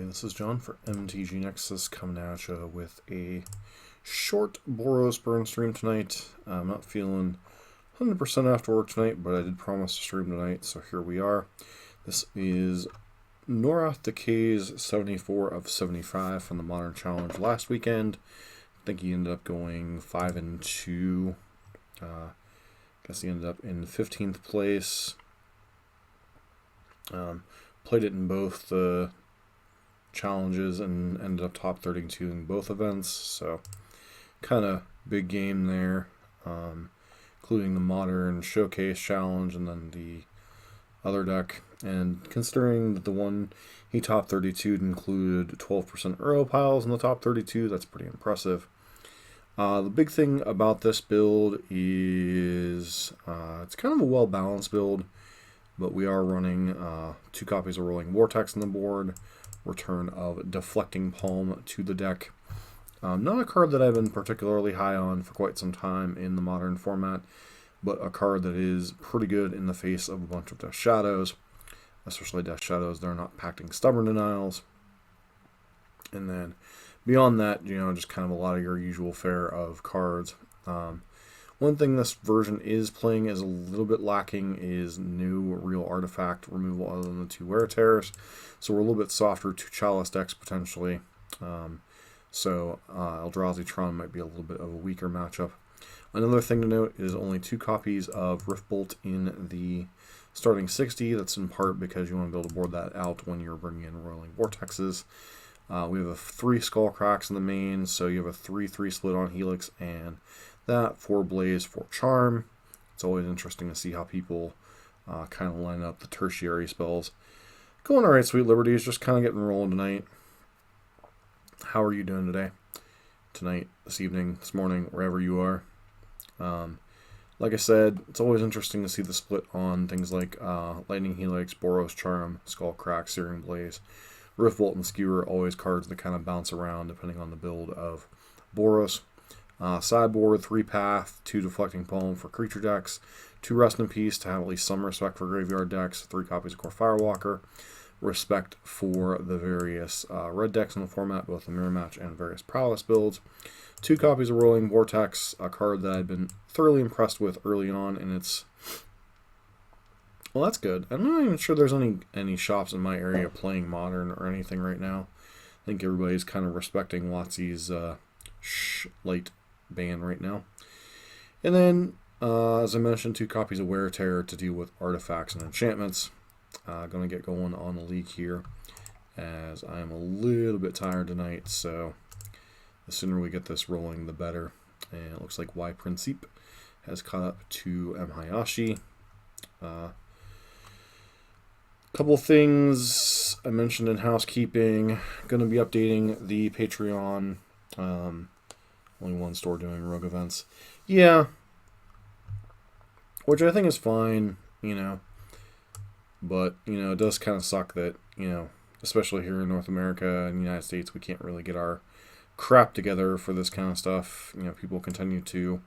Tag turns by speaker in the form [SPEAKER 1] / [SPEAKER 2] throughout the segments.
[SPEAKER 1] everybody, this is John for MTG Nexus coming at you with a short Boros Burn stream tonight. I'm not feeling 100% after work tonight, but I did promise to stream tonight, so here we are. This is Norrathdecay's 74 of 75 from the Modern Challenge last weekend. I think he ended up going 5-2. Guess he ended up in 15th place. Played it in both the challenges and ended up top 32 in both events, so kind of big game there, including the Modern Showcase Challenge and then the other deck. And considering that the one he top 32 included 12% Earl piles in the top 32, that's pretty impressive. The big thing about this build is it's kind of a well-balanced build, but we are running 2 copies of Rolling Vortex on the board, return of Deflecting Palm to the deck. Not a card that I've been particularly high on for quite some time in the Modern format, but a card that is pretty good in the face of a bunch of Death Shadows, especially Death Shadows that are not packing Stubborn Denials. And then beyond that, just kind of a lot of your usual fare of cards. One thing this version is playing is a little bit lacking is new real artifact removal other than the 2 Wear Tears. So we're a little bit softer to Chalice decks potentially. Eldrazi Tron might be a little bit of a weaker matchup. Another thing to note is only 2 copies of Riftbolt in the starting 60. That's in part because you want to be able to board that out when you're bringing in Rolling Vortexes. We have 3 Skull Cracks in the main, so you have a 3/3 split on Helix and that, 4 Blaze, 4 Charm. It's always interesting to see how people kind of line up the tertiary spells. Going alright, Sweet Liberties, just kind of getting rolling tonight. How are you doing today? Tonight, this evening, this morning, wherever you are. Like I said, it's always interesting to see the split on things like Lightning Helix, Boros Charm, Skull Crack, Searing Blaze. Riftbolt and Skewer, always cards that kind of bounce around depending on the build of Boros. Sideboard, 3 Path, 2 Deflecting Palm for creature decks, 2 Rest in Peace to have at least some respect for graveyard decks, 3 copies of Core Firewalker, respect for the various red decks in the format, both the Mirror Match and various Prowess builds, 2 copies of Rolling Vortex, a card that I've been thoroughly impressed with early on, and it's... Well, that's good. I'm not even sure there's any shops in my area playing Modern or anything right now. I think everybody's kind of respecting WotC's late ban right now. And then, as I mentioned, 2 copies of Wear Tear to deal with artifacts and enchantments. Going to get going on the league here, as I am a little bit tired tonight, so the sooner we get this rolling, the better. And it looks like Y Principe has caught up to M. Hayashi. Couple things I mentioned in housekeeping. Going to be updating the Patreon. Only one store doing rogue events. Yeah. Which I think is fine, But, it does kind of suck that, especially here in North America and the United States, we can't really get our crap together for this kind of stuff. People continue to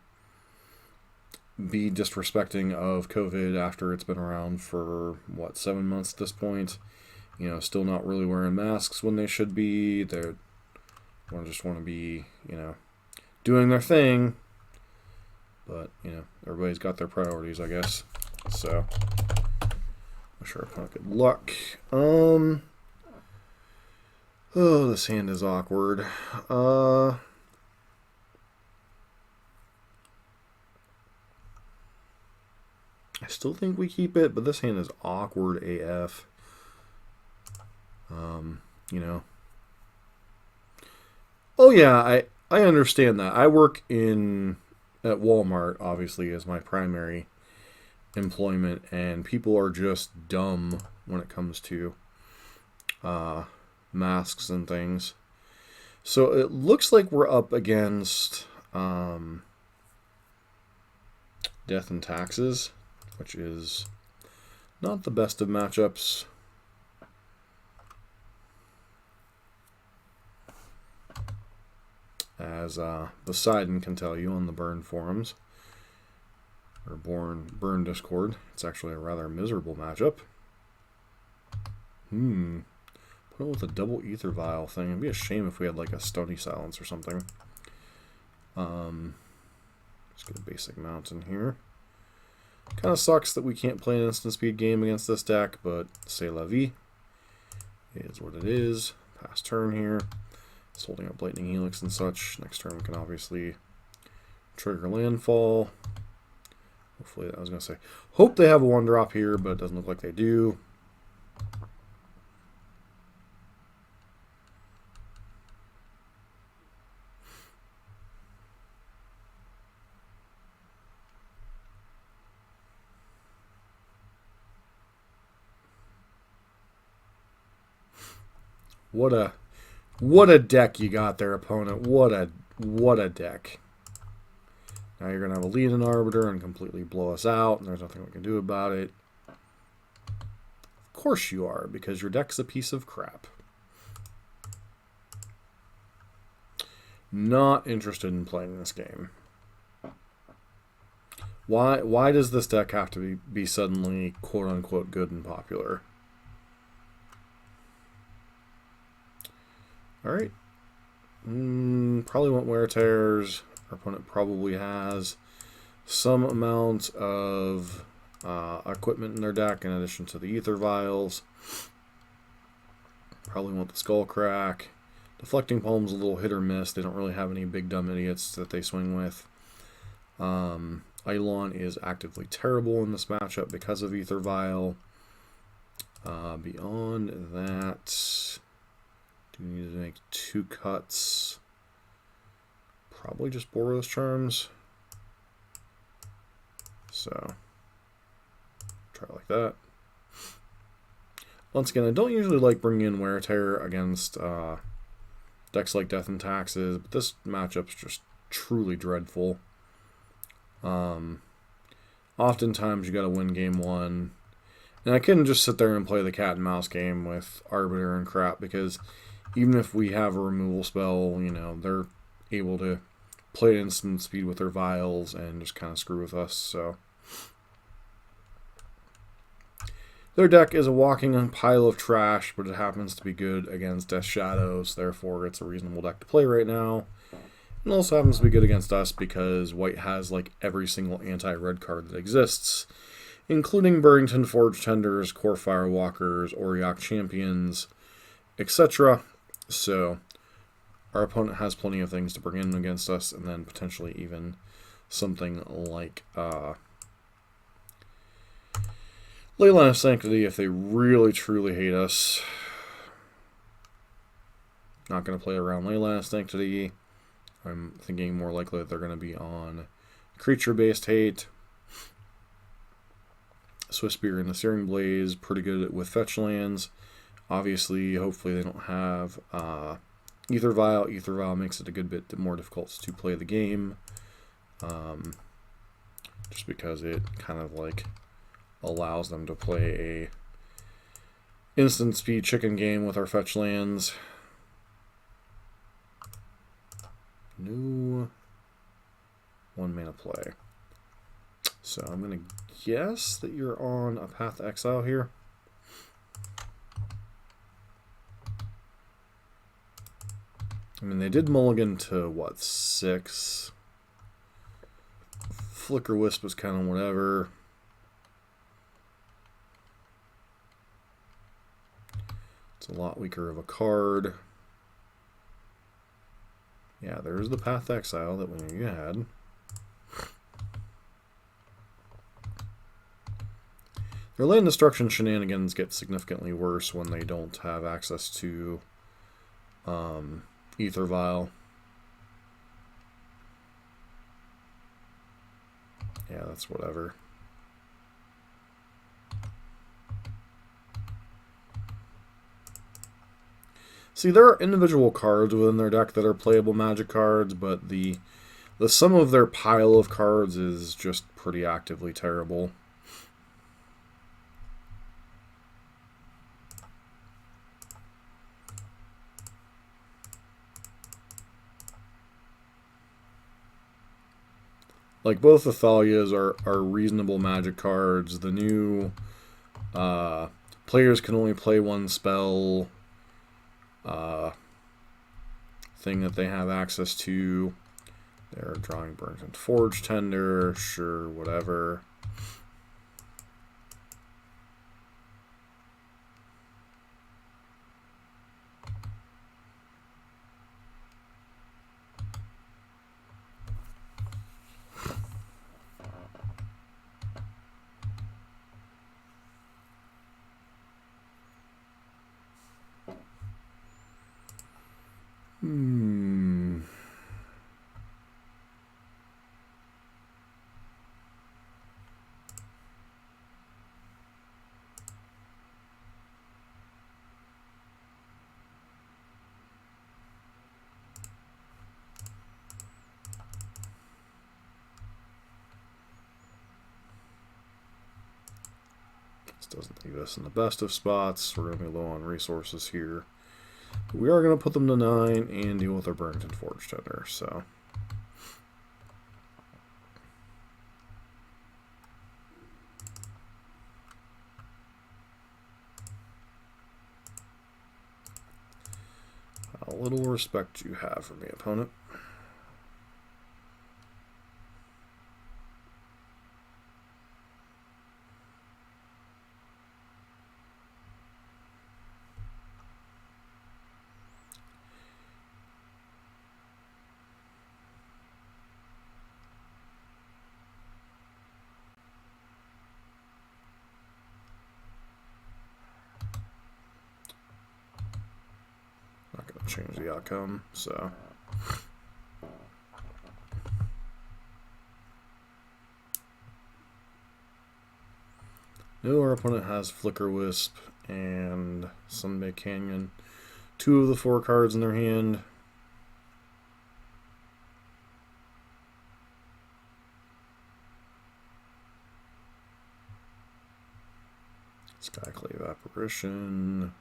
[SPEAKER 1] be disrespecting of COVID after it's been around for, 7 months at this point. Still not really wearing masks when they should be. They just want to be, doing their thing. But, everybody's got their priorities, I guess. So, I'm sure I've good luck. Oh, this hand is awkward. I still think we keep it, but this hand is awkward AF. Oh yeah, I understand that. I work at Walmart, obviously, as my primary employment, and people are just dumb when it comes to masks and things. So it looks like we're up against Death and Taxes, which is not the best of matchups. As Poseidon can tell you on the Burn forums, or Burn Discord, it's actually a rather miserable matchup. Well, with a double Ether Vial thing, it'd be a shame if we had like a Stony Silence or something. Just get a basic mountain here. Kind of sucks that we can't play an instant speed game against this deck, but c'est la vie. It is what it is. Pass turn here. It's holding up Lightning Helix and such. Next turn we can obviously trigger landfall. Hopefully, I was going to say, hope they have a 1-drop here, but it doesn't look like they do. What a deck you got there, opponent. What a deck. Now you're gonna have a lead in Arbiter and completely blow us out, and there's nothing we can do about it. Of course you are, because your deck's a piece of crap. Not interested in playing this game. Why does this deck have to be suddenly quote unquote good and popular? Alright. Probably won't wear tears. Our opponent probably has some amount of equipment in their deck in addition to the Ether Vials. Probably want the Skull Crack. Deflecting Palm's a little hit or miss. They don't really have any big dumb idiots that they swing with. Eidolon is actively terrible in this matchup because of Ether Vial. Beyond that, do we need to make 2 cuts? Probably just Boros Charms. So, try like that. Once again, I don't usually like bringing in Wear Tear against decks like Death and Taxes, but this matchup's just truly dreadful. Oftentimes you gotta win game 1. And I couldn't just sit there and play the cat and mouse game with Arbiter and crap, because even if we have a removal spell, you know, they're able to play instant speed with their vials and just kind of screw with us, so. Their deck is a walking pile of trash, but it happens to be good against Death Shadows, therefore it's a reasonable deck to play right now. It also happens to be good against us because White has like every single anti-red card that exists, including Burrington Forge Tenders, Core Firewalkers, Auriok Champions, etc. So our opponent has plenty of things to bring in against us, and then potentially even something like Leyline of Sanctity if they really truly hate us. Not going to play around Leyline of Sanctity. I'm thinking more likely that they're going to be on creature-based hate. Swiftspear and the Searing Blaze, pretty good with fetch lands. Obviously, hopefully they don't have Ether Vial. Ether Vial makes it a good bit more difficult to play the game. Just because it kind of like allows them to play a instant speed chicken game with our fetch lands. New 1-mana play. So I'm going to guess that you're on a Path to Exile here. I mean, they did mulligan to, what, 6? Flicker Wisp was kind of whatever. It's a lot weaker of a card. Yeah, there's the Path to Exile that we knew you had. Their land destruction shenanigans get significantly worse when they don't have access to Ether Vial. Yeah, that's whatever. See, there are individual cards within their deck that are playable Magic cards, but the sum of their pile of cards is just pretty actively terrible. Like, both Athalias are reasonable Magic cards. The new players can only play 1 spell. thing that they have access to. They're drawing Burns and Forge Tender, sure, whatever. This doesn't leave us in the best of spots. We're going to be low on resources here. But we are going to put them to 9 and deal with our Burns and Forge Tender, so... How little respect you have for me, opponent. Not going to change the outcome, so... No, our opponent has Flicker Wisp and Sunbaked Canyon. 2 of the 4 cards in their hand. Skyclave Apparition.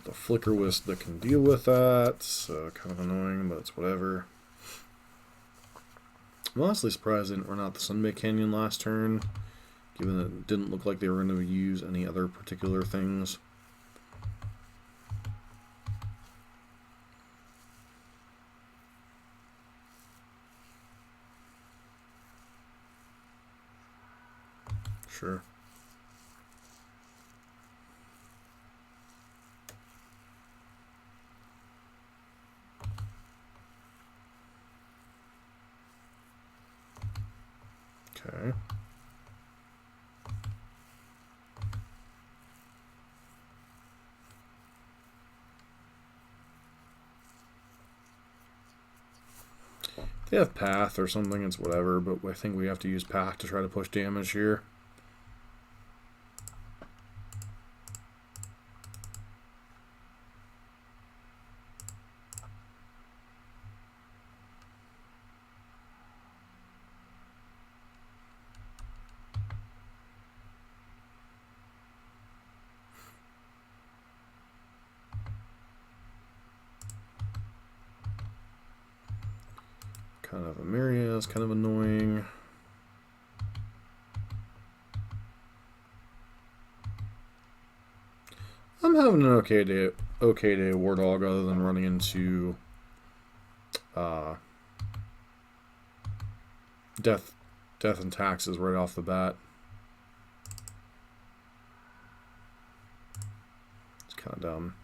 [SPEAKER 1] The Flicker Wisp that can deal with that, so kind of annoying, but it's whatever. I'm honestly surprised they didn't run out the Sunbaked Canyon last turn, given that it didn't look like they were going to use any other particular things. Sure. Okay. If they have Path or something, it's whatever, but I think we have to use Path to try to push damage here. Kind of a Myria is kind of annoying. I'm having an okay day War Dog, other than running into death and taxes right off the bat. It's kind of dumb.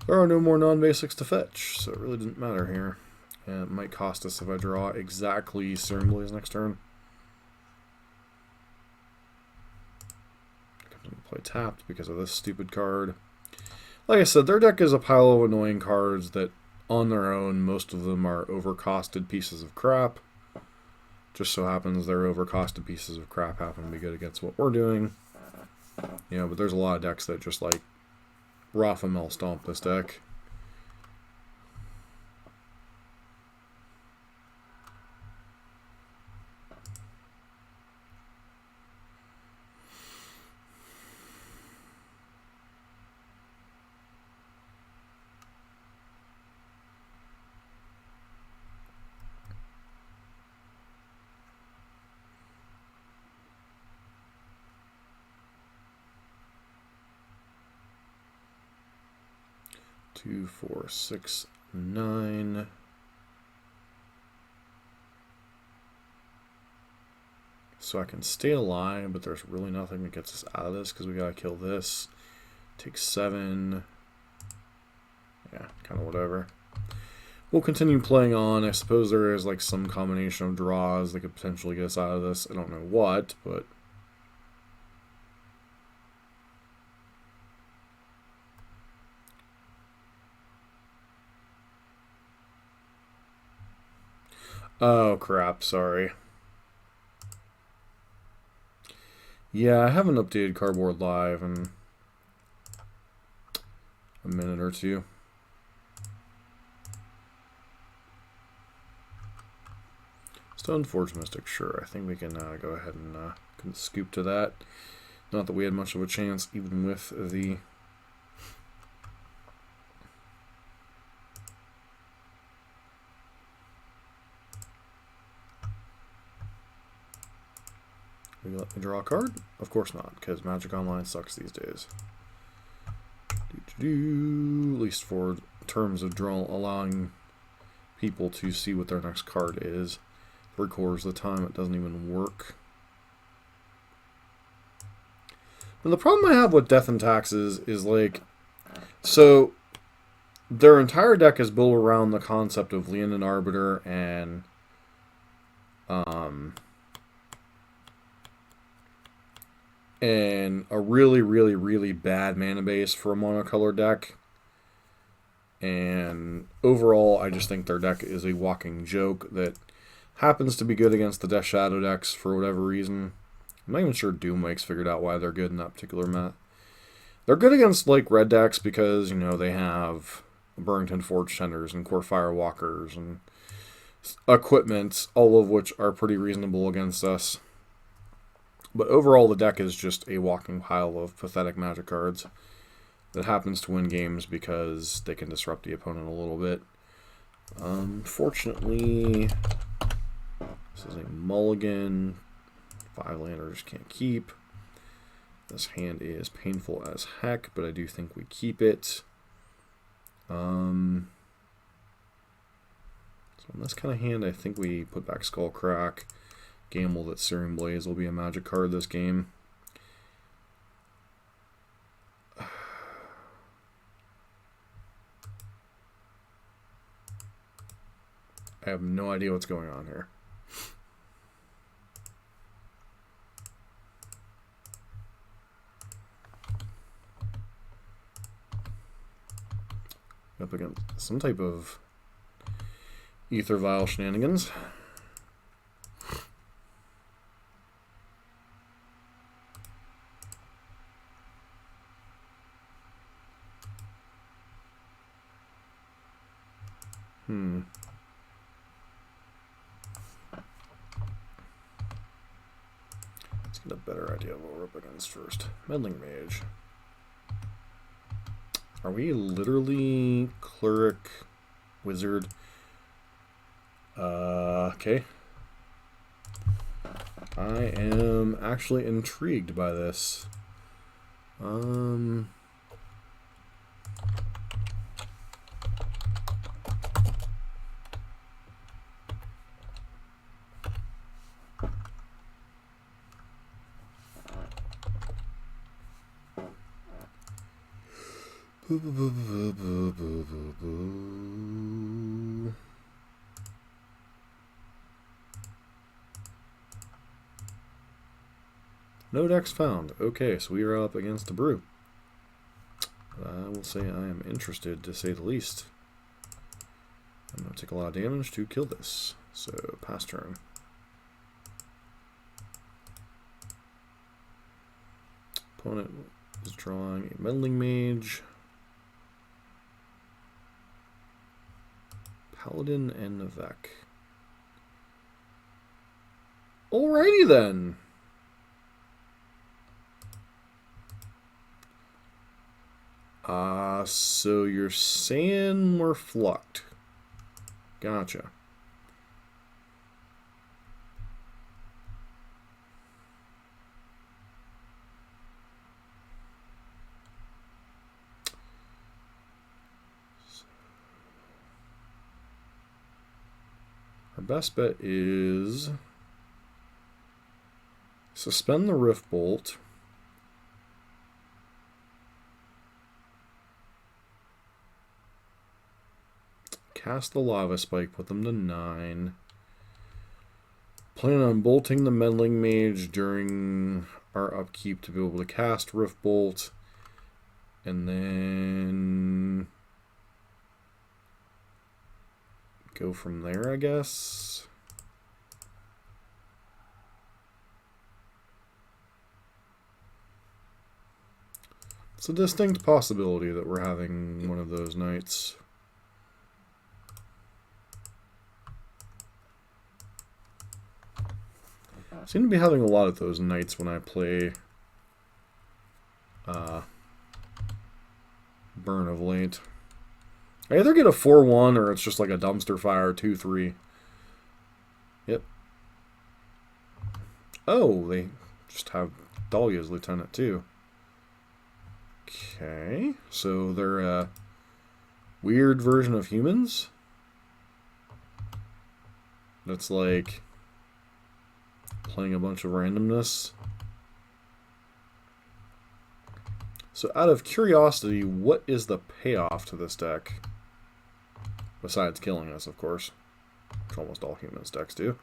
[SPEAKER 1] There are no more non-basics to fetch, so it really didn't matter here. And it might cost us if I draw exactly Searing Blaze next turn. I'm going to play tapped because of this stupid card. Like I said, their deck is a pile of annoying cards that, on their own, most of them are overcosted pieces of crap. Just so happens their overcosted pieces of crap happen to be good against what we're doing. You know, but there's a lot of decks that just, like, Raphael stomp this deck. 2, 4, 6, 9. So I can stay alive, but there's really nothing that gets us out of this because we gotta kill this. Take 7. Yeah, kind of whatever. We'll continue playing on. I suppose there is like some combination of draws that could potentially get us out of this. I don't know what, but... Oh, crap, sorry. Yeah, I haven't updated Cardboard Live in a minute or two. Stoneforge Mystic, sure. I think we can go ahead and can scoop to that. Not that we had much of a chance, even with the... We let me draw a card? Of course not, because Magic Online sucks these days. At least for terms of allowing people to see what their next card is. 3/4 of the time it doesn't even work. And the problem I have with Death and Taxes is like, so their entire deck is built around the concept of Leonin Arbiter and a really, really, really bad mana base for a monocolor deck. And overall, I just think their deck is a walking joke that happens to be good against the Death Shadow decks for whatever reason. I'm not even sure Doom Wake's figured out why they're good in that particular meta. They're good against like red decks because, you know, they have Burrington Forge Tenders and Core Firewalkers and equipment, all of which are pretty reasonable against us. But overall, the deck is just a walking pile of pathetic Magic cards that happens to win games because they can disrupt the opponent a little bit. Unfortunately, this is a mulligan. 5 landers can't keep. This hand is painful as heck, but I do think we keep it. So in this kind of hand, I think we put back Skullcrack. Gamble that Searing Blaze will be a Magic card this game. I have no idea what's going on here. Up against some type of Ether Vial shenanigans. Let's get a better idea of what we're up against first. Meddling Mage. Are we literally Cleric Wizard? Okay. I am actually intrigued by this. No decks found. Okay, so we are up against the Brew. I will say I am interested, to say the least. I'm going to take a lot of damage to kill this. So, pass turn. Opponent is drawing a Meddling Mage. Paladin and Navek. Alrighty then. So you're saying we're flucked. Gotcha. best bet is suspend the Rift Bolt. Cast the Lava Spike, put them to 9. Plan on bolting the Meddling Mage during our upkeep to be able to cast Rift Bolt. And then go from there, I guess. It's a distinct possibility that we're having one of those nights. I seem to be having a lot of those nights when I play Burn of late. I either get a 4-1 or it's just like a dumpster fire 2-3. Yep. Oh, they just have Dahlia's Lieutenant too. Okay, so they're a weird version of humans. That's like playing a bunch of randomness. So out of curiosity, what is the payoff to this deck? Besides killing us, of course. Which almost all humans decks do.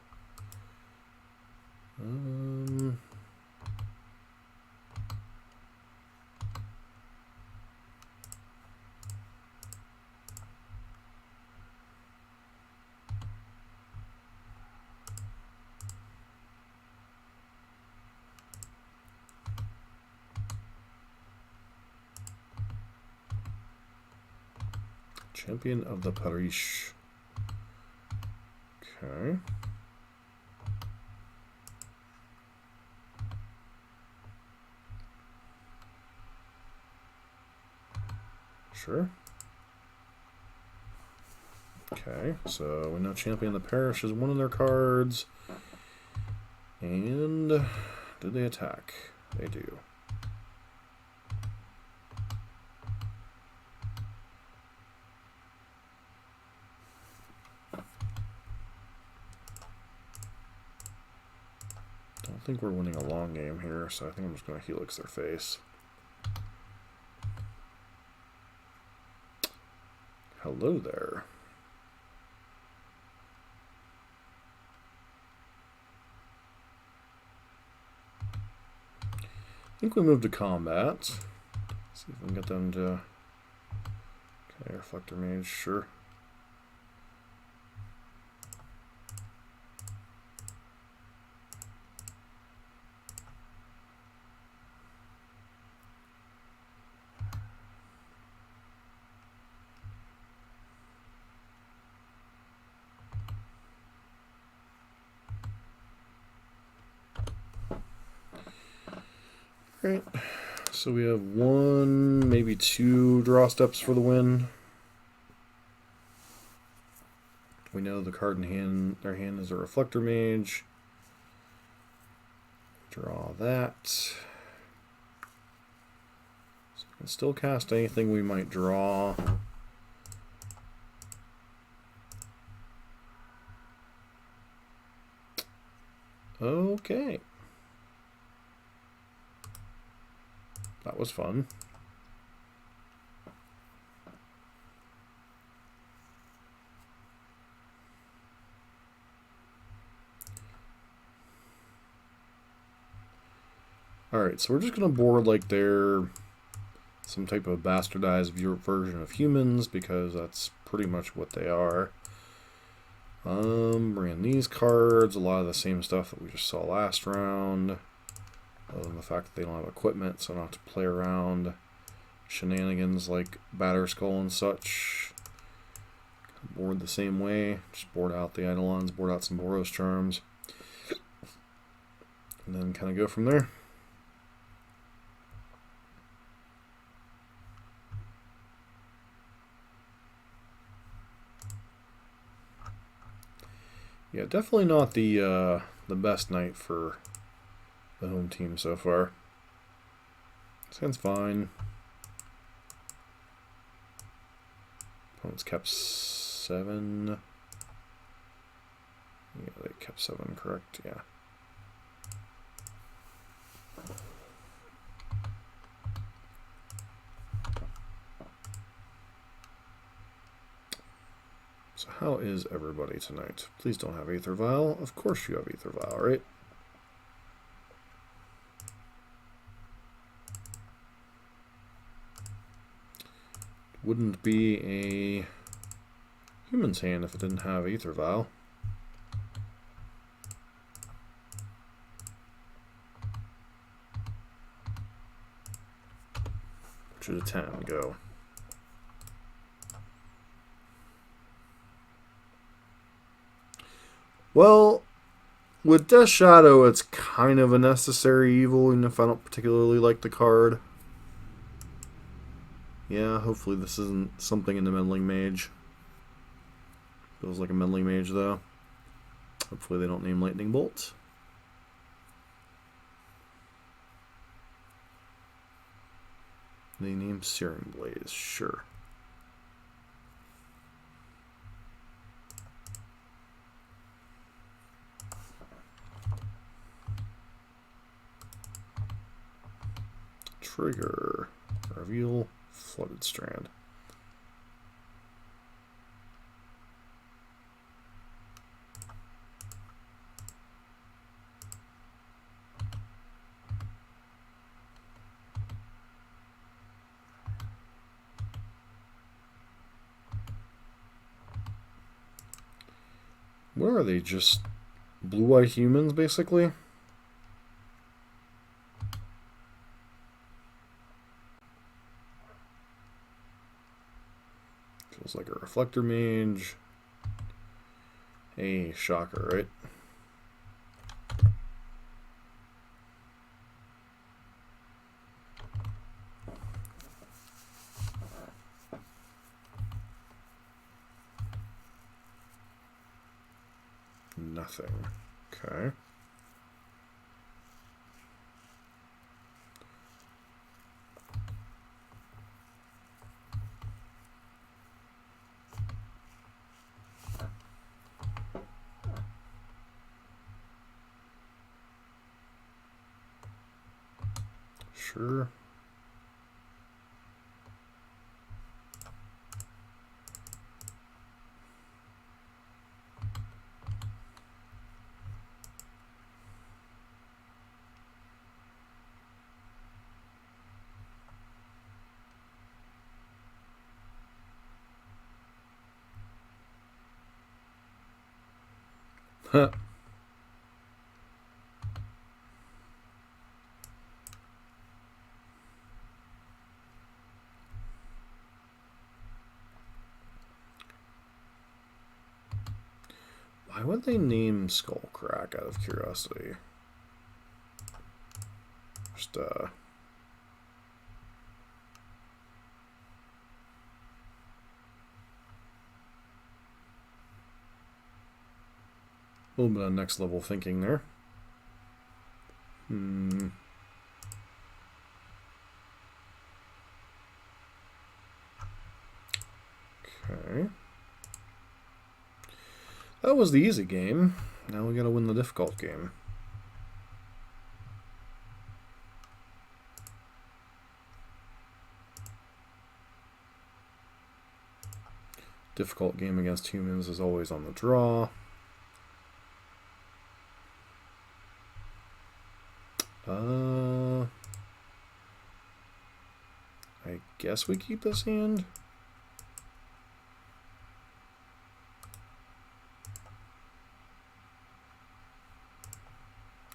[SPEAKER 1] Champion of the Parish. Okay. Sure. Okay, so we know Champion of the Parish is one of their cards. And do they attack? They do. I think we're winning a long game here, so I think I'm just going to Helix their face. Hello there. I think we move to combat. See if we can get them to... Okay, Reflector Mage, sure. Great. So we have 1, maybe 2 draw steps for the win. We know the card in hand, their hand is a Reflector Mage. Draw that. So we can still cast anything we might draw. Okay. That was fun. Alright, so we're just going to board like they're some type of bastardized version of humans, because that's pretty much what they are. Bring in these cards, a lot of the same stuff that we just saw last round. Other than the fact that they don't have equipment, so I don't have to play around shenanigans like Batter Skull and such. Board the same way. Just board out the Eidolons, board out some Boros Charms. And then kind of go from there. Yeah, definitely not the best night for the home team so far. Sounds fine. Opponent's kept 7. Yeah, they kept 7, correct, yeah. So how is everybody tonight? Please don't have Aether Vial. Of course you have Aether Vial, right? Wouldn't be a human's hand if it didn't have Aether Vial. Should a 10 go? Well, with Death Shadow, it's kind of a necessary evil, even if I don't particularly like the card. Yeah, hopefully this isn't something in the Meddling Mage. Feels like a Meddling Mage, though. Hopefully they don't name Lightning Bolt. They name Searing Blaze, sure. Trigger. Reveal Flooded Strand. What are they, just blue-white humans, basically? Feels like a Reflector Mage. A Shocker, right? Nothing. Okay. Sure. Huh. Why would they name Skullcrack out of curiosity? Just, a little bit of next level thinking there. Okay. That was the easy game. Now we gotta win the difficult game. Difficult game against humans is always on the draw. I guess we keep this hand.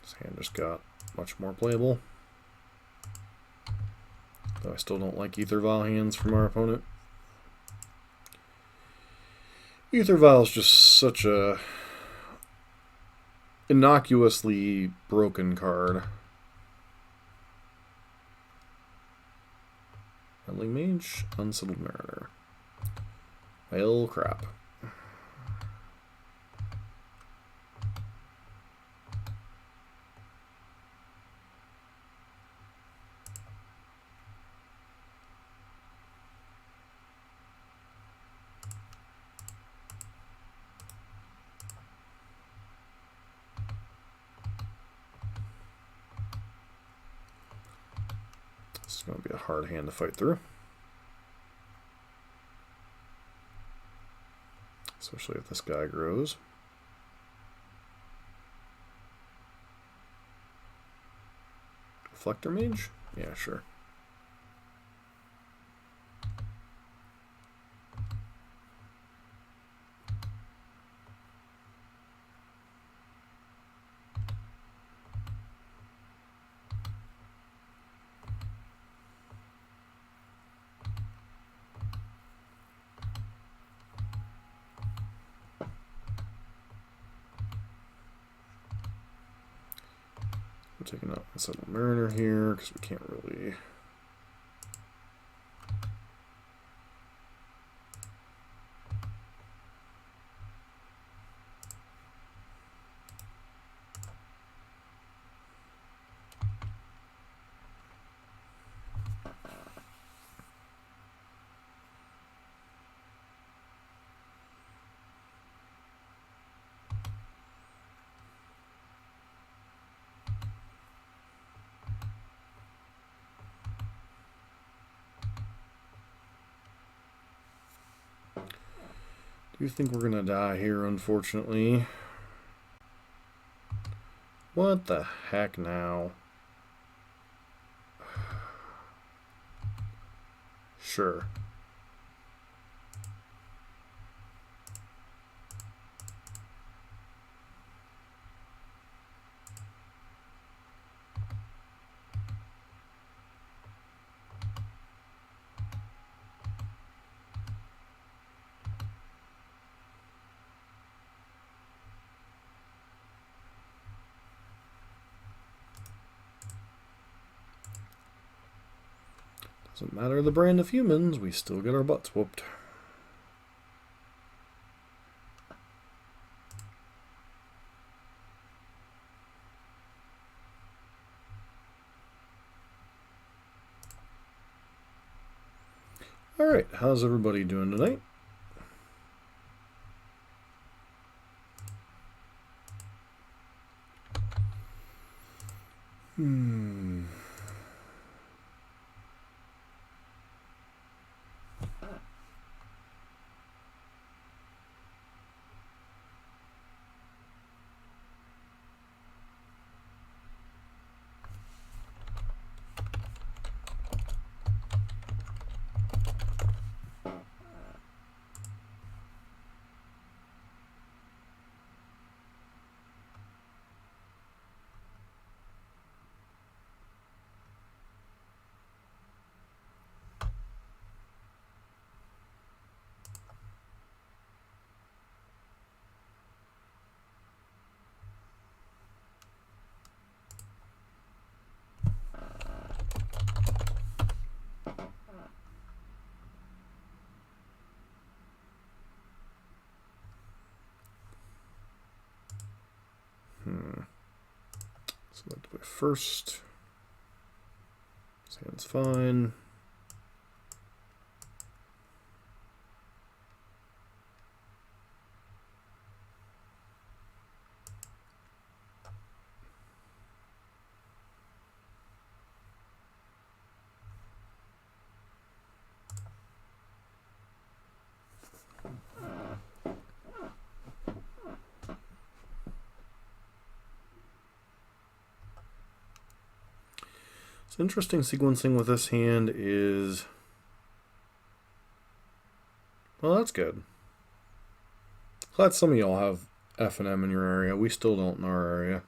[SPEAKER 1] This hand just got much more playable. Though I still don't like Aether Vial hands from our opponent. Aether Vial is just such a innocuously broken card. Meddling Mage, Unsettled Mariner. Well, crap. It's going to be a hard hand to fight through. Especially if this guy grows. Reflector Mage? Yeah, sure. We're taking out Unsettled Mariner here because we can't really. Do think we're gonna die here, unfortunately. What the heck now? Sure. Doesn't matter the brand of humans, we still get our butts whooped. Alright, how's everybody doing tonight? Select by first. This hand's fine. So interesting sequencing with this hand is, well, that's good. Glad some of y'all have F and M in your area. We still don't in our area.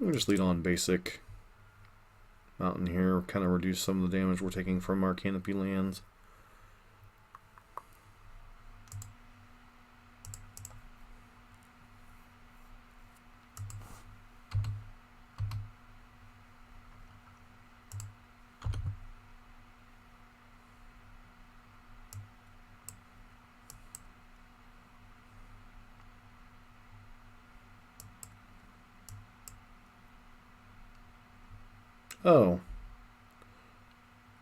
[SPEAKER 1] We just lead on basic mountain here, kind of reduce some of the damage we're taking from our canopy lands. Oh.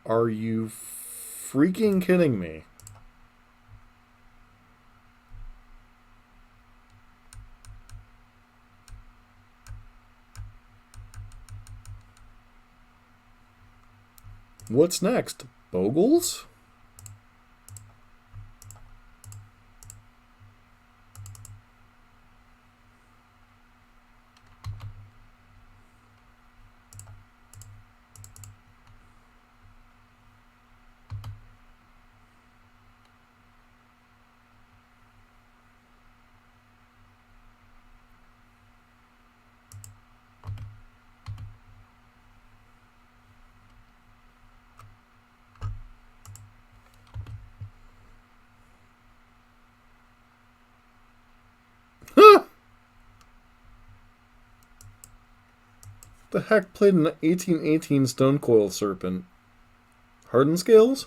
[SPEAKER 1] Are you freaking kidding me? What's next? Bogles? The heck played an 1818 Stonecoil Serpent? Hardened Scales?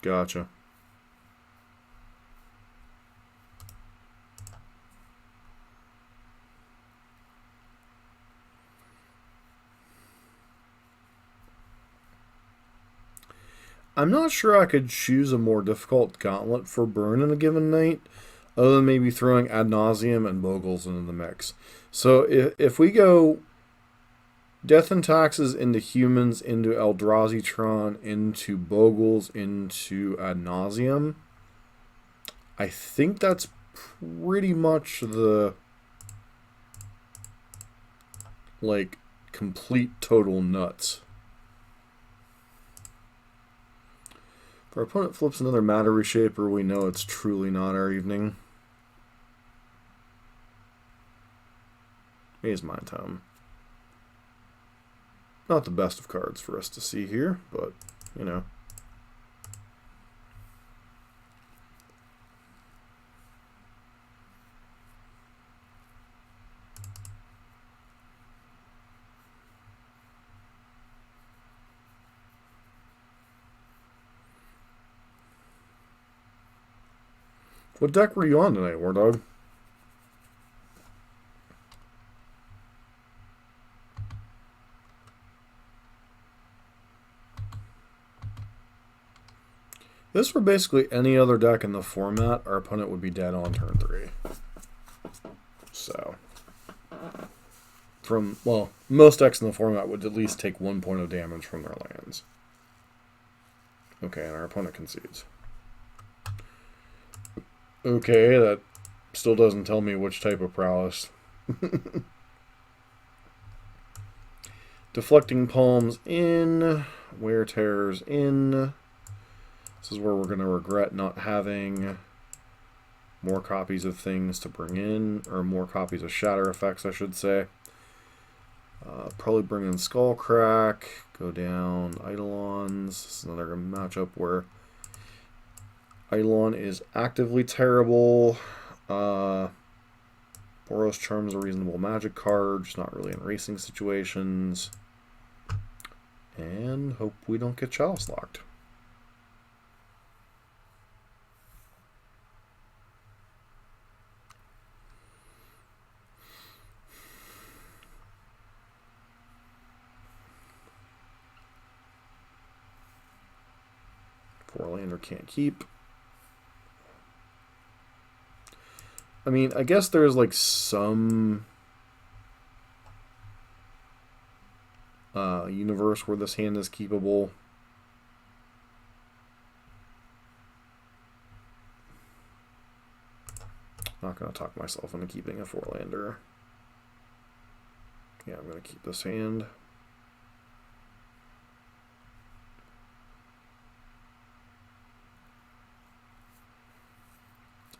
[SPEAKER 1] Gotcha. I'm not sure I could choose a more difficult gauntlet for burn in a given night, other than maybe throwing Ad Nauseam and Bogles into the mix. So if we go Death and Taxes into Humans, into Eldrazi Tron, into Bogles, into Ad Nauseam, I think that's pretty much the like complete total nuts. If our opponent flips another Matter Reshaper, we know it's truly not our evening. Maze Mind Tome. Not the best of cards for us to see here, but, you know. What deck were you on tonight, War Dog? If this were basically any other deck in the format, our opponent would be dead on turn 3. So, well, most decks in the format would at least take 1 point of damage from their lands. Okay, and our opponent concedes. Okay, that still doesn't tell me which type of prowess. Deflecting Palms in. Wear Terrors in. This is where we're going to regret not having more copies of things to bring in, or more copies of Shatter effects, I should say. Probably bring in Skullcrack, go down Eidolons. This is another matchup where Eidolon is actively terrible. Boros Charm's a reasonable magic card, just not really in racing situations. And hope we don't get Chalice locked. Four-lander can't keep. I mean, I guess there's like some universe where this hand is keepable. Not going to talk myself into keeping a four-lander. Yeah, I'm going to keep this hand.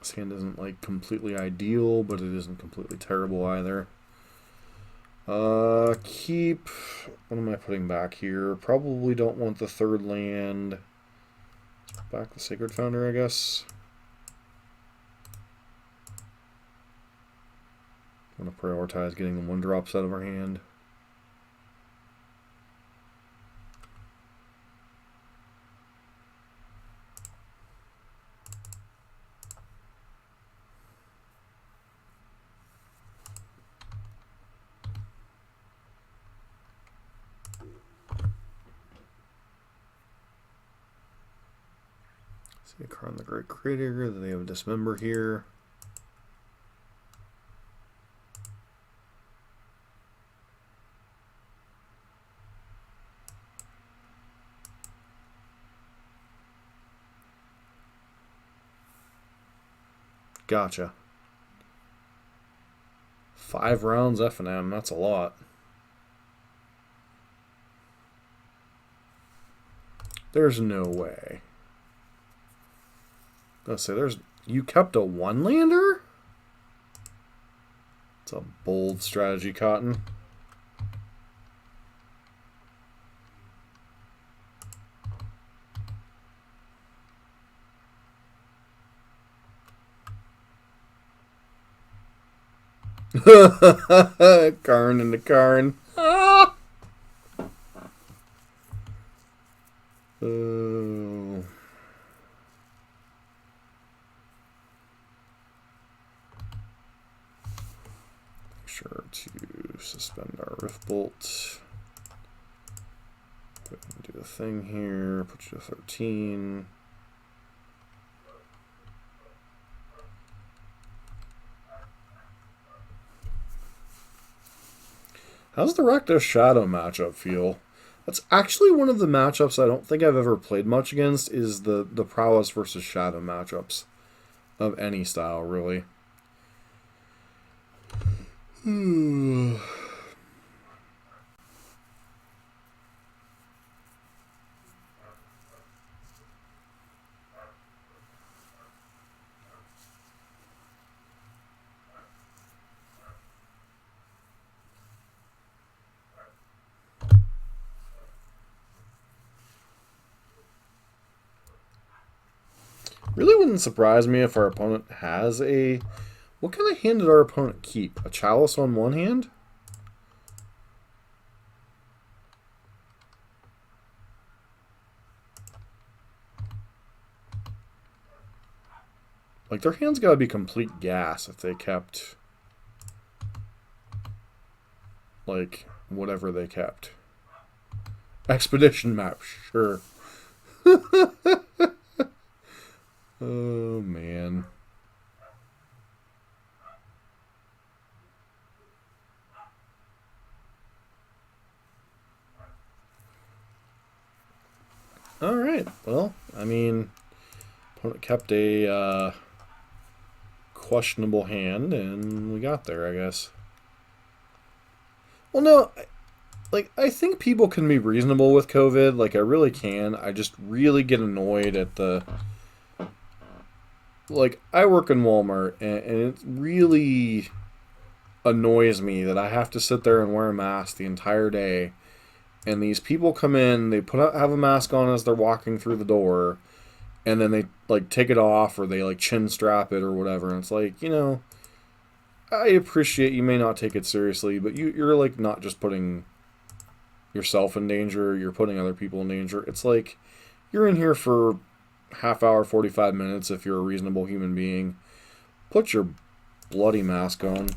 [SPEAKER 1] This hand isn't like completely ideal, but it isn't completely terrible either. Keep. What am I putting back here? Probably don't want the third land. Back the Sacred Founder, I guess. I'm going to prioritize getting the 1-drops out of our hand. See, Karn the Great Creator. Then they have a Dismember here. Gotcha. 5 rounds F&M, that's a lot. There's no way. Let's say you kept a 1-lander? It's a bold strategy, Cotton. Karn into Karn. Ah! Oh. Make sure to suspend our Riftbolt. Go ahead and do the thing here. Put you to 13. How's the Rakdos Shadow matchup feel? That's actually one of the matchups I don't think I've ever played much against, is the Prowess versus Shadow matchups of any style, really. Really wouldn't surprise me if our opponent has a... What kind of hand did our opponent keep? A Chalice on one hand? Like, their hand's got to be complete gas if they kept... like, whatever they kept. Expedition map, sure. Oh, man. Alright, well, I mean, opponent kept a questionable hand, and we got there, I guess. Well, no, I think people can be reasonable with COVID. Like, I really can. I just really get annoyed at the... Like, I work in Walmart, and it really annoys me that I have to sit there and wear a mask the entire day. And these people come in, they have a mask on as they're walking through the door, and then they, like, take it off, or they, like, chin strap it or whatever. And it's like, you know, I appreciate you may not take it seriously, but you're, like, not just putting yourself in danger, you're putting other people in danger. It's like, you're in here for half hour, 45 minutes if you're a reasonable human being. Put your bloody mask on.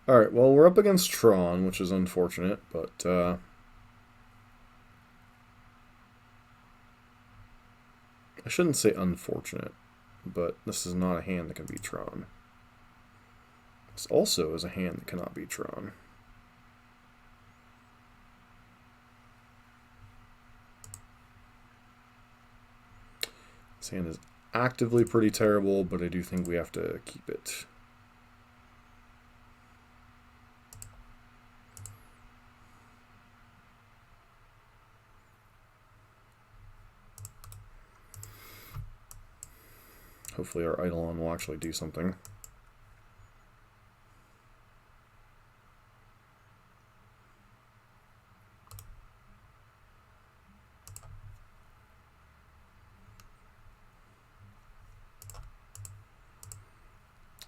[SPEAKER 1] Alright, well, we're up against Tron, which is unfortunate, but I shouldn't say unfortunate, but this is not a hand that can beat Tron. This also is a hand that cannot beat Tron. This hand is actively pretty terrible, but I do think we have to keep it. Hopefully our Eidolon will actually do something.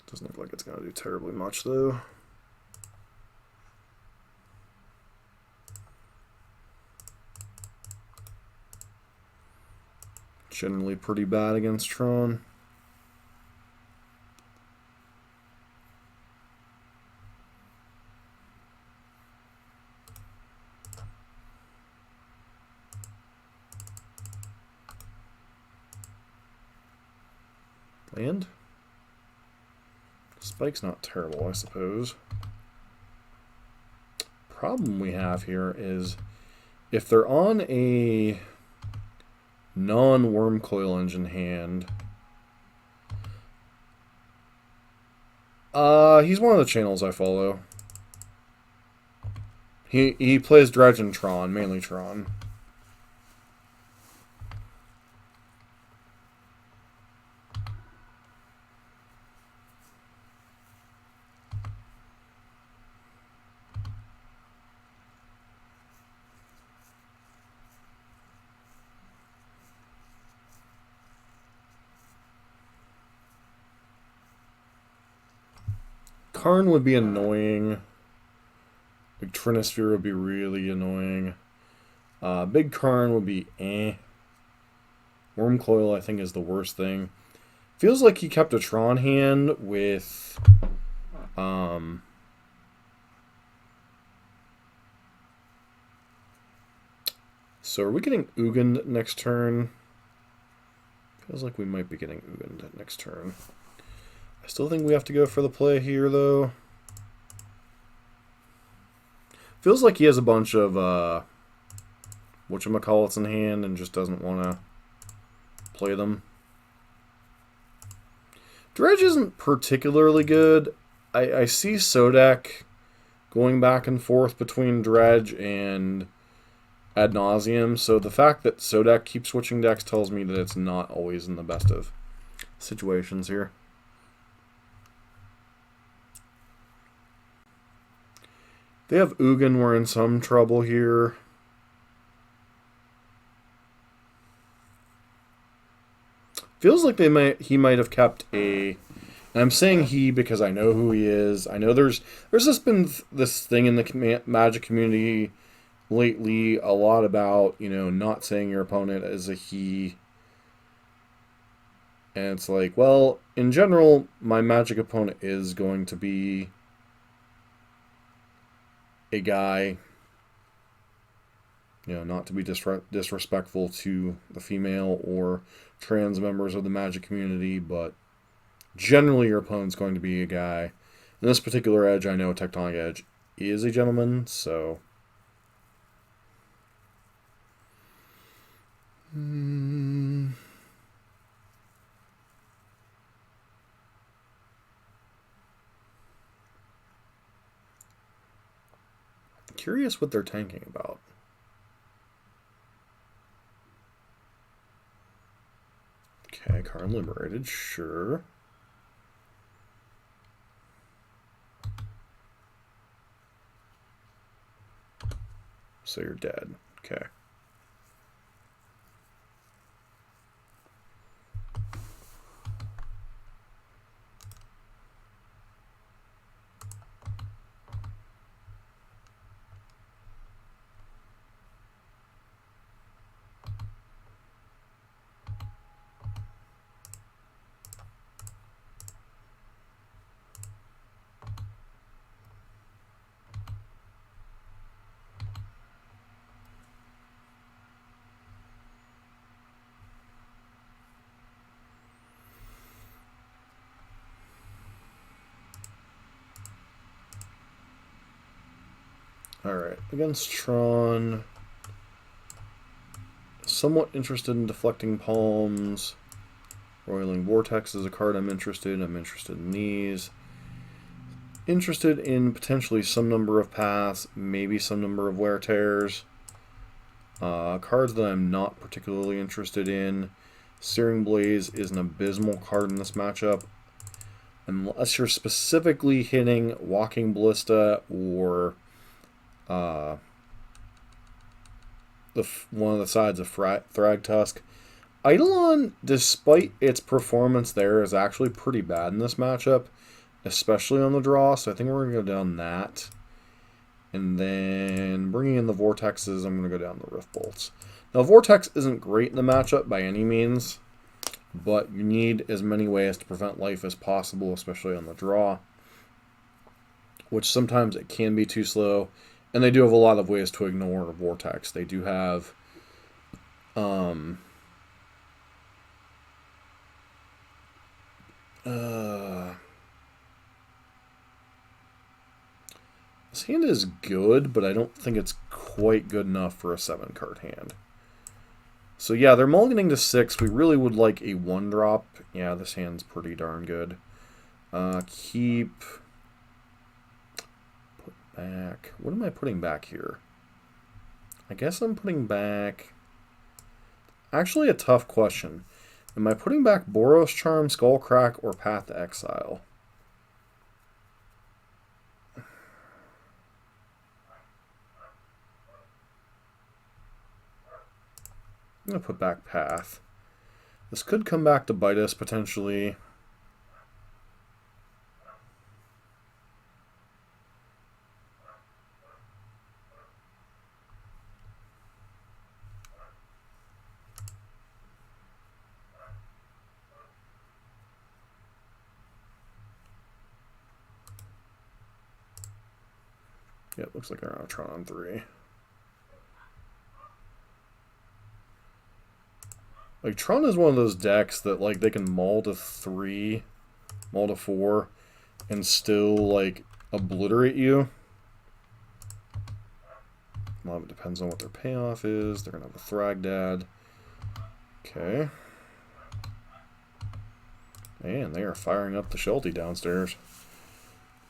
[SPEAKER 1] Doesn't look like it's going to do terribly much, though. Generally pretty bad against Tron. Land? Spike's not terrible, I suppose. Problem we have here is if they're on a non-Worm Coil Engine hand, he's one of the channels I follow. He plays Dredge and Tron, mainly Tron. Karn would be annoying. Big Trinisphere would be really annoying. Big Karn would be eh. Worm Coil, I think, is the worst thing. Feels like he kept a Tron hand with... So are we getting Ugin next turn? Feels like we might be getting Ugin next turn. I still think we have to go for the play here, though. Feels like he has a bunch of whatchamacallits in hand and just doesn't want to play them. Dredge isn't particularly good. I see Sodek going back and forth between Dredge and Ad Nauseam, so the fact that Sodek keeps switching decks tells me that it's not always in the best of situations here. They have Ugin, we're in some trouble here. Feels like he might have kept a... And I'm saying he because I know who he is. I know there's just been this thing in the Magic community lately a lot about, you know, not saying your opponent is a he. And it's like, well, in general, my Magic opponent is going to be a guy, you know, not to be disrespectful to the female or trans members of the Magic community, but generally your opponent's going to be a guy. In this particular Edge, I know Tectonic Edge is a gentleman, so... Curious what they're tanking about. Okay, Karn liberated, sure. So you're dead. Okay. Alright, against Tron, somewhat interested in Deflecting Palms. Roiling Vortex is a card I'm interested in. I'm interested in these. Interested in potentially some number of Paths, maybe some number of Wear Tears. Cards that I'm not particularly interested in. Searing Blaze is an abysmal card in this matchup. Unless you're specifically hitting Walking Ballista or... one of the sides of Thragtusk. Eidolon, despite its performance there, is actually pretty bad in this matchup, especially on the draw, so I think we're going to go down that. And then bringing in the Vortexes, I'm going to go down the Rift Bolts. Now, Vortex isn't great in the matchup by any means, but you need as many ways to prevent life as possible, especially on the draw, which sometimes it can be too slow. And they do have a lot of ways to ignore Vortex. They do have This hand is good, but I don't think it's quite good enough for a 7-card hand. So yeah, they're mulliganing to 6. We really would like a 1-drop. Yeah, this hand's pretty darn good. Keep. Put back. What am I putting back here? I guess I'm putting back... Actually, a tough question. Am I putting back Boros Charm, Skullcrack, or Path to Exile? I'm going to put back Path. This could come back to bite us, potentially. Yeah, it looks like they're on a Tron 3. Like, Tron is one of those decks that, like, they can maul to 3, maul to 4, and still, like, obliterate you. A lot of it depends on what their payoff is. They're going to have a Thragdad. Okay. Man, they are firing up the Sheltie downstairs.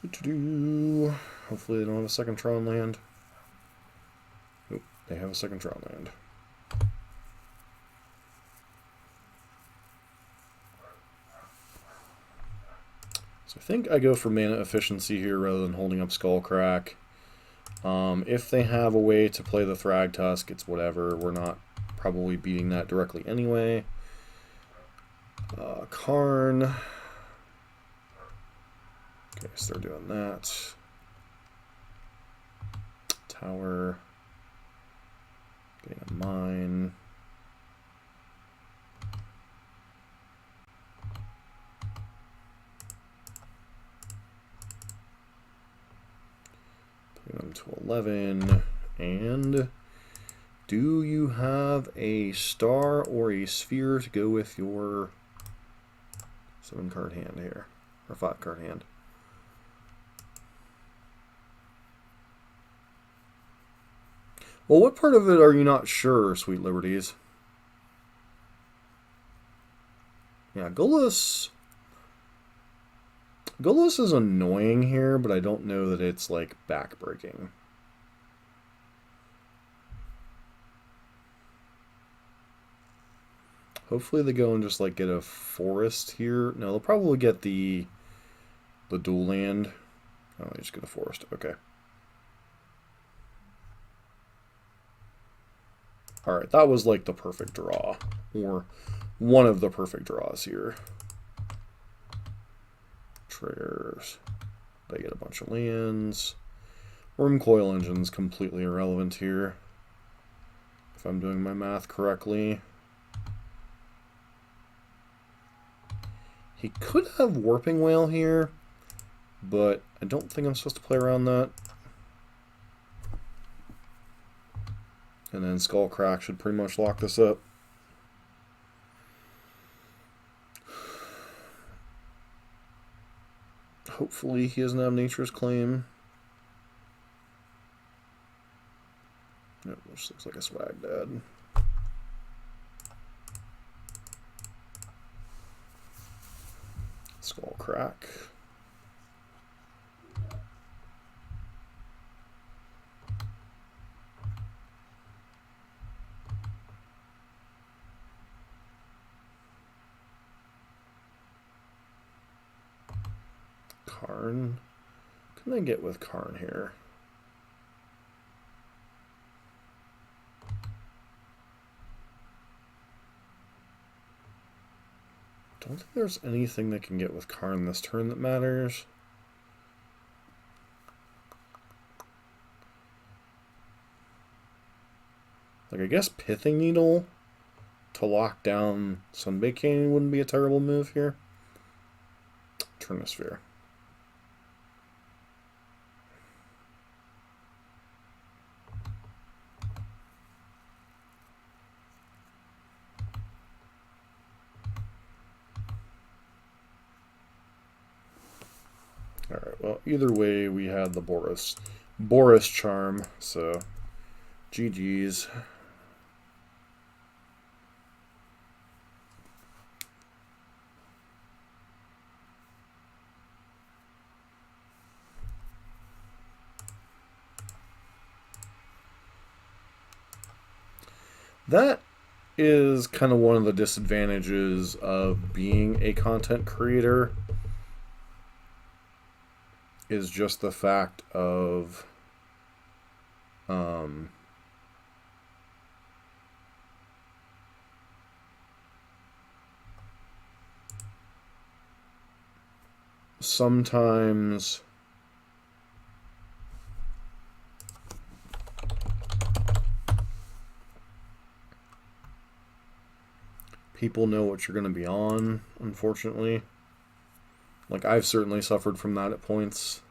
[SPEAKER 1] Hopefully they don't have a second Tron land. Nope, they have a second Tron land. So I think I go for mana efficiency here rather than holding up Skullcrack. If they have a way to play the Thragtusk, it's whatever. We're not probably beating that directly anyway. Karn. Okay, so they're doing that. Tower. Getting a mine. Putting them to 11. And do you have a star or a sphere to go with your 7-card hand here? Or 5-card hand? Well, what part of it are you not sure, Sweet Liberties? Yeah, Golas is annoying here, but I don't know that it's, like, backbreaking. Hopefully they go and just, like, get a forest here. No, they'll probably get the dual land. Oh, they just get a forest. Okay. Alright, that was like the perfect draw. Or one of the perfect draws here. Triggers. They get a bunch of lands. Worm Coil Engine's completely irrelevant here. If I'm doing my math correctly. He could have Warping Whale here, but I don't think I'm supposed to play around that. And then Skullcrack should pretty much lock this up. Hopefully he doesn't have Nature's Claim. Nope, this looks like a Swag Dad. Skullcrack. Karn. What can I get with Karn here? Don't think there's anything that can get with Karn this turn that matters. Like, I guess Pithing Needle to lock down Sunbaked Canyon wouldn't be a terrible move here. Turnosphere. Well, either way, we had the Boros charm, so GG's. That is kind of one of the disadvantages of being a content creator, is just the fact of sometimes people know what you're going to be on, unfortunately. Like, I've certainly suffered from that at points.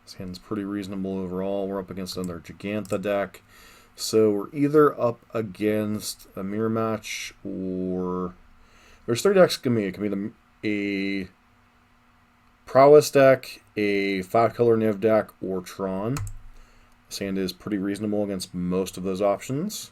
[SPEAKER 1] This hand's pretty reasonable overall. We're up against another Gigantha deck. So we're either up against a mirror match or... There's 3 decks it can be. It can be a Prowess deck, a 5-color Niv deck, or Tron. This hand is pretty reasonable against most of those options.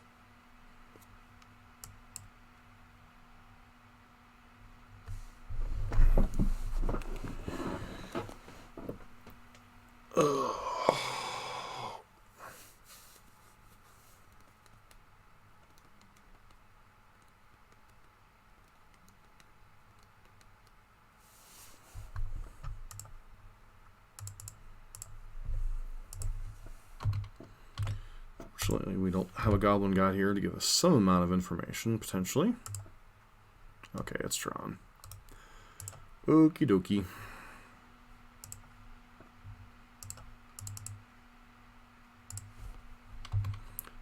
[SPEAKER 1] Fortunately, we don't have a Goblin God here to give us some amount of information, potentially. Okay, it's Tron. Okie dokie.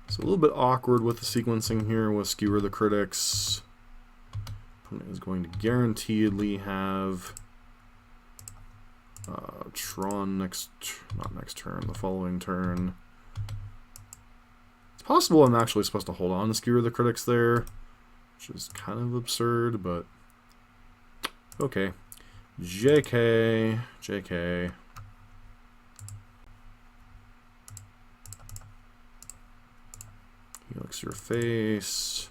[SPEAKER 1] It's a little bit awkward with the sequencing here with Skewer the Critics. Opponent is going to guaranteedly have Tron not next turn, the following turn. It's possible I'm actually supposed to hold on to Skewer the Critics there, which is kind of absurd, but okay. JK. Helix your face.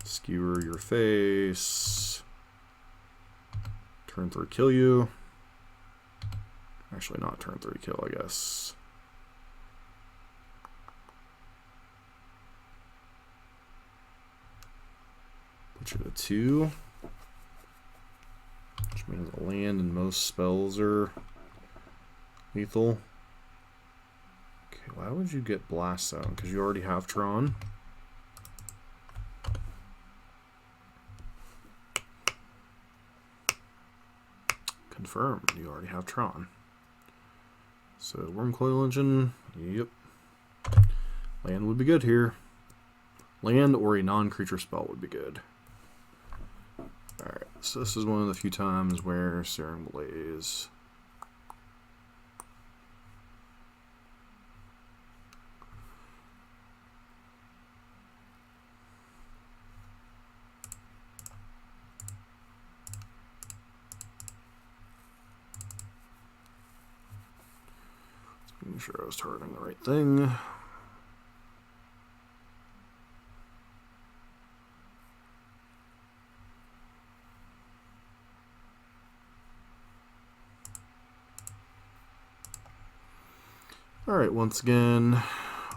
[SPEAKER 1] Skewer your face. Turn 3 kill you. Actually, not turn 3 kill, I guess. Put you to 2. Which means a land and most spells are lethal. Okay, why would you get Blast Zone? Because you already have Tron. Confirmed, you already have Tron. So, Wormcoil Engine, yep. Land would be good here. Land or a non-creature spell would be good. Alright, so this is one of the few times where Searing Blaze... Making sure I was targeting the right thing. Alright, once again,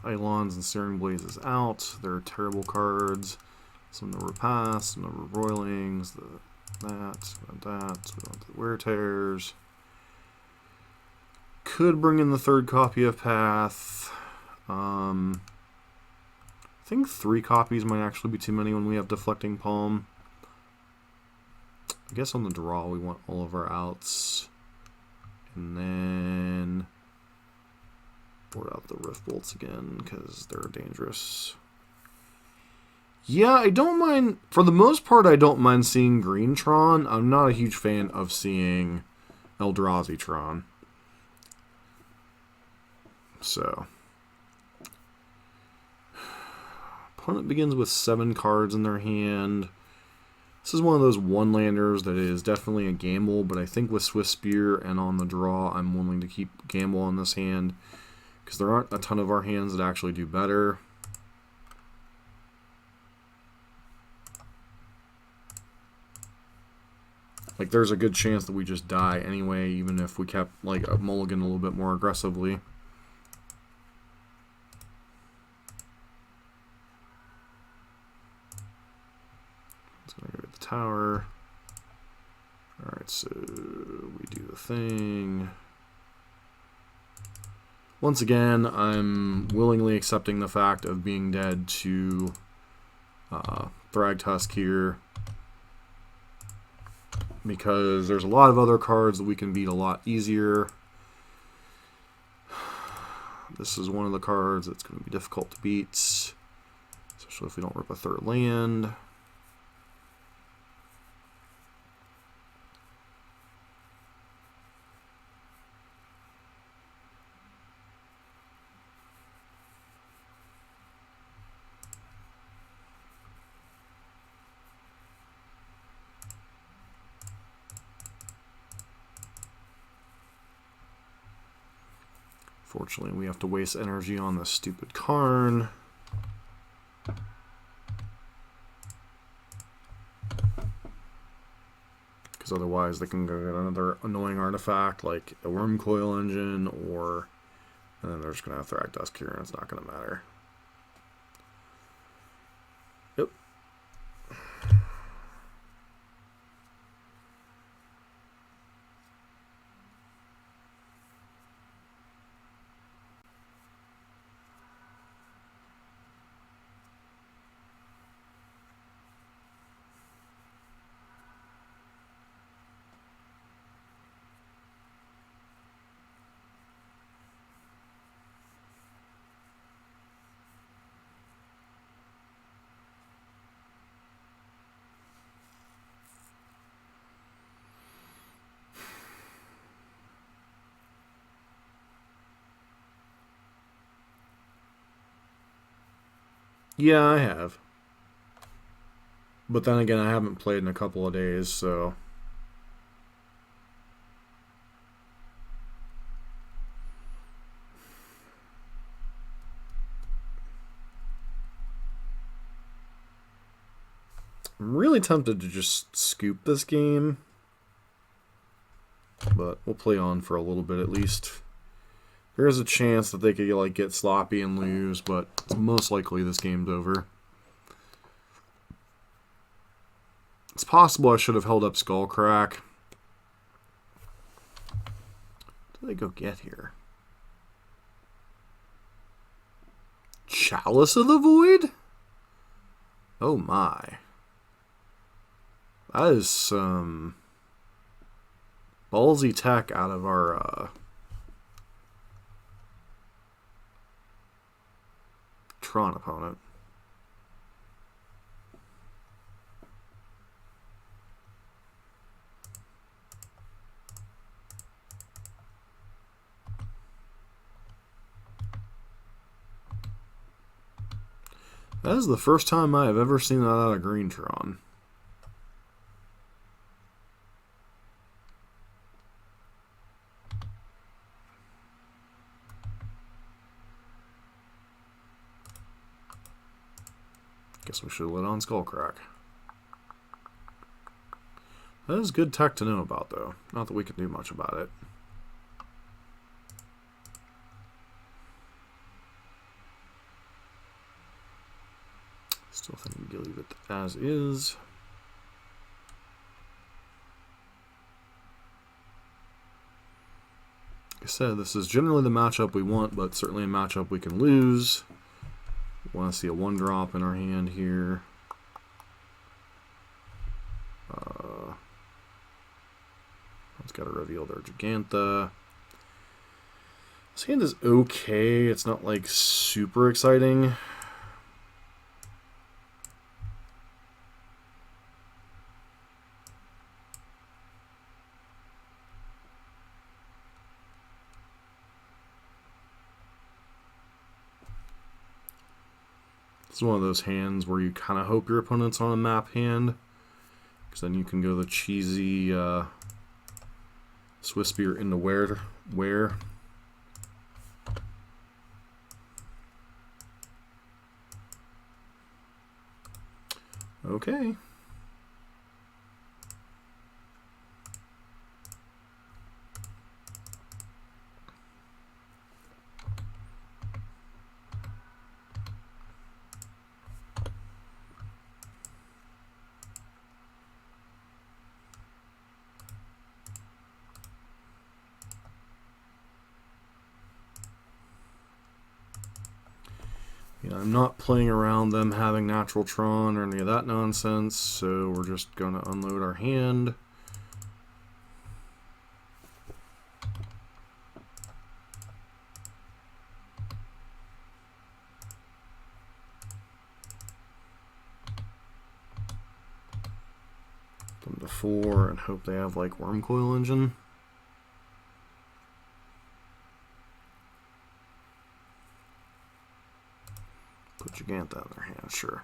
[SPEAKER 1] Eidolons and Searing Blazes out. They're terrible cards. Some number of pass, some number of roilings, that, we want the Wear Tears. Could bring in the 3rd copy of Path. I think 3 copies might actually be too many when we have Deflecting Palm. I guess on the draw we want all of our outs. And then board out the Rift Bolts again because they're dangerous. Yeah, I don't mind. For the most part, I don't mind seeing Green Tron. I'm not a huge fan of seeing Eldrazi Tron. So, opponent begins with 7 cards in their hand. This is one of those one-landers that is definitely a gamble, but I think with Swift Spear and on the draw, I'm willing to keep gamble on this hand, because there aren't a ton of our hands that actually do better. Like, there's a good chance that we just die anyway, even if we kept, like, a mulligan a little bit more aggressively. It's going to go to the tower. Alright, so we do the thing. Once again, I'm willingly accepting the fact of being dead to Thragtusk here, because there's a lot of other cards that we can beat a lot easier. This is one of the cards that's going to be difficult to beat, especially if we don't rip a third land. Fortunately, we have to waste energy on this stupid Karn. Because otherwise they can go get another annoying artifact like a Worm Coil Engine, or... and then they're just going to have Thragtusk here and it's not going to matter. Yep. Yeah, I have. But then again, I haven't played in a couple of days, so... I'm really tempted to just scoop this game. But we'll play on for a little bit at least. There is a chance that they could like get sloppy and lose, but it's most likely this game's over. It's possible I should have held up Skullcrack. What did they go get here? Chalice of the Void? Oh my. That is some ballsy tech out of our Tron opponent. That is the first time I have ever seen that out of Green Tron. Guess we should have lit on Skullcrack. That is good tech to know about, though. Not that we can do much about it. Still think we can leave it as is. Like I said, this is generally the matchup we want, but certainly a matchup we can lose. Want to see a 1-drop in our hand here. It's got to reveal their Giganta. This hand is okay. It's not like super exciting. It's one of those hands where you kind of hope your opponent's on a map hand, then you can go the cheesy Swiss Spear into where. Okay. I'm not playing around them having natural Tron or any of that nonsense, so we're just going to unload our hand. Them to 4 and hope they have like Worm Coil Engine. Put Giganta in their hand, sure.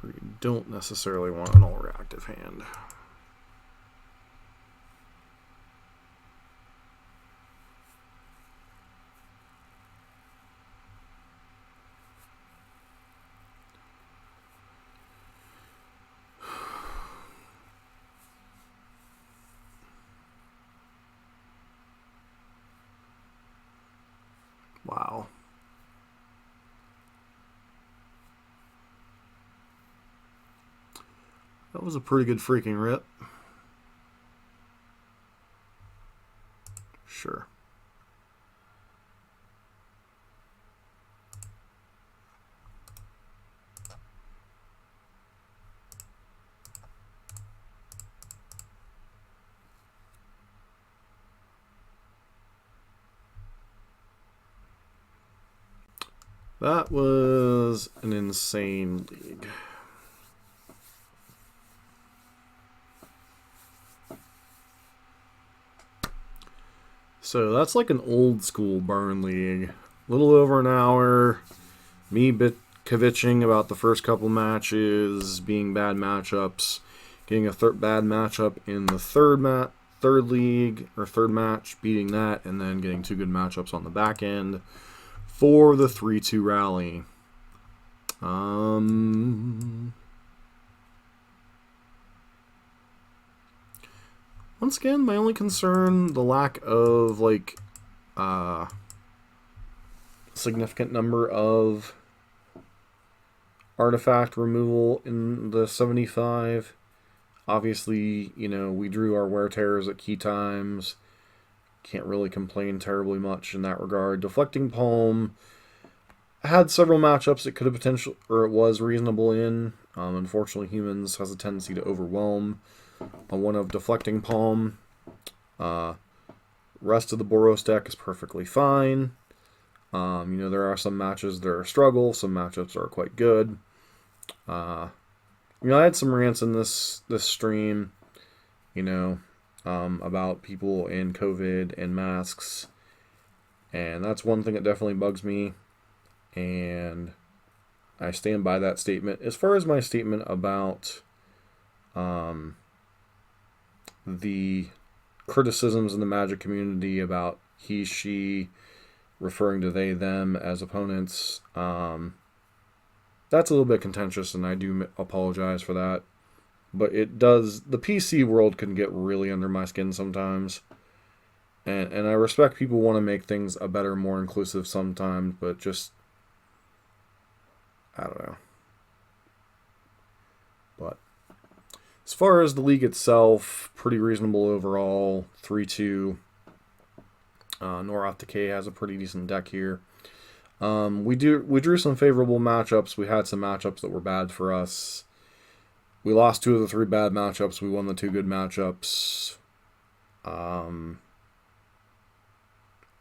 [SPEAKER 1] We don't necessarily want an all-reactive hand. Wow. That was a pretty good freaking rip. Sure. That was an insane league. So that's like an old school burn league. A little over an hour. Me kvetching about the first couple matches being bad matchups. Getting a bad matchup in the third league or third match, beating that, and then getting 2 good matchups on the back end for the 3-2 rally. Once again, my only concern, the lack of like significant number of artifact removal in the 75. Obviously, you know, we drew our wear tears at key times. Can't really complain terribly much in that regard. Deflecting Palm had several matchups it could have potential, or it was reasonable in. Unfortunately, Humans has a tendency to overwhelm on one of Deflecting Palm. Rest of the Boros deck is perfectly fine. You know, there are some matches that are a struggle. Some matchups are quite good. You know, I had some rants in this stream, you know, about people in COVID and masks. And that's one thing that definitely bugs me. And I stand by that statement. As far as my statement about the criticisms in the Magic community about he, she, referring to they, them as opponents, that's a little bit contentious, and I do apologize for that. But it does, the PC world can get really under my skin sometimes. And I respect people want to make things a better, more inclusive sometimes, but just, I don't know. But as far as the league itself, pretty reasonable overall. 3-2. Norrathdecay has a pretty decent deck here. We drew some favorable matchups. We had some matchups that were bad for us. We lost 2 of the 3 bad matchups. We won the 2 good matchups. I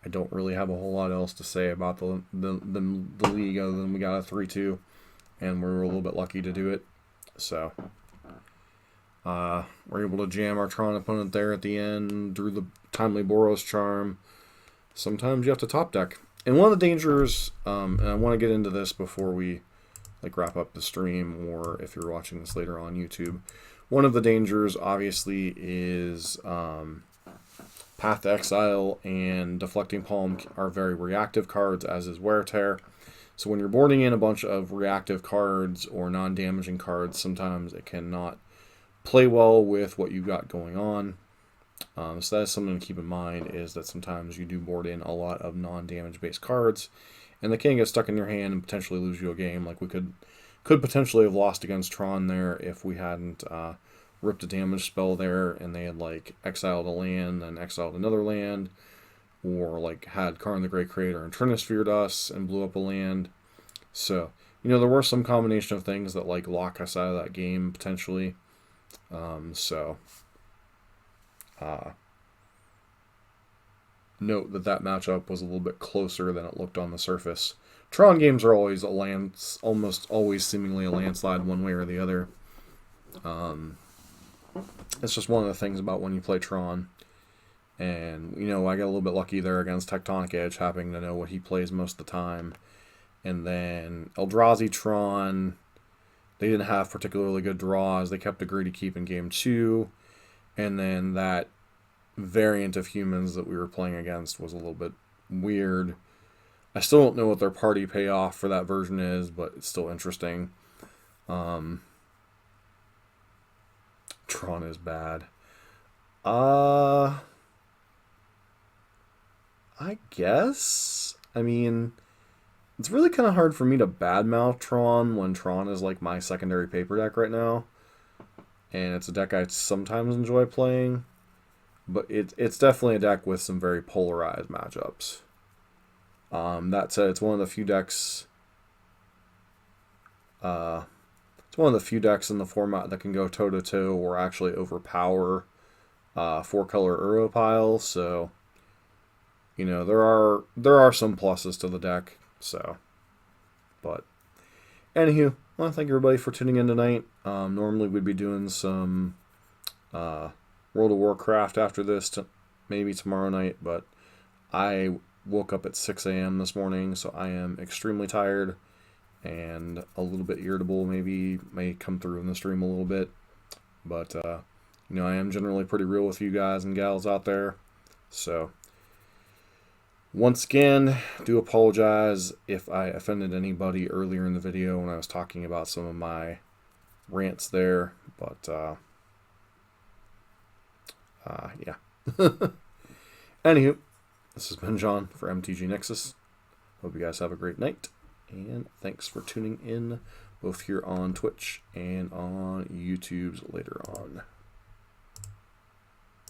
[SPEAKER 1] don't really have a whole lot else to say about the league other than we got a 3-2, and we were a little bit lucky to do it. So we're able to jam our Tron opponent there at the end, drew the timely Boros Charm. Sometimes you have to top deck, And one of the dangers, and I want to get into this before we like wrap up the stream, or if you're watching this later on YouTube, one of the dangers obviously is Path to Exile and Deflecting Palm are very reactive cards, as is Wear Tear. So when you're boarding in a bunch of reactive cards or non-damaging cards, sometimes it cannot play well with what you've got going on. So that is something to keep in mind, is that sometimes you do board in a lot of non-damage based cards, and they can get stuck in your hand and potentially lose you a game. Like we could potentially have lost against Tron there if we hadn't ripped a damage spell there and they had like exiled a land and exiled another land, or like had Karn the Great Creator and Trinisphered us and blew up a land. So, there were some combination of things that like lock us out of that game potentially. Note that matchup was a little bit closer than it looked on the surface. Tron games are always almost always seemingly a landslide one way or the other. It's just one of the things about when you play Tron. And, I got a little bit lucky there against Tectonic Edge, having to know what he plays most of the time. And then Eldrazi Tron, they didn't have particularly good draws. They kept a greedy keep in game 2. And then that variant of humans that we were playing against was a little bit weird. I still don't know what their party payoff for that version is, but it's still interesting. Tron is bad. I guess. I mean, it's really kind of hard for me to badmouth Tron when Tron is like my secondary paper deck right now. And it's a deck I sometimes enjoy playing. But it's definitely a deck with some very polarized matchups. That said, it's one of the few decks. It's one of the few decks in the format that can go toe to toe or actually overpower 4-color Uro piles. So, there are some pluses to the deck. So, but anywho, I want to thank everybody for tuning in tonight. Normally we'd be doing some World of Warcraft after this, maybe tomorrow night, but I woke up at 6 a.m. this morning, so I am extremely tired and a little bit irritable. Maybe may come through in the stream a little bit, but I am generally pretty real with you guys and gals out there. So once again, do apologize if I offended anybody earlier in the video when I was talking about some of my rants there, but yeah. Anywho, this has been John for MTG Nexus. Hope you guys have a great night, and thanks for tuning in both here on Twitch and on YouTube's later on.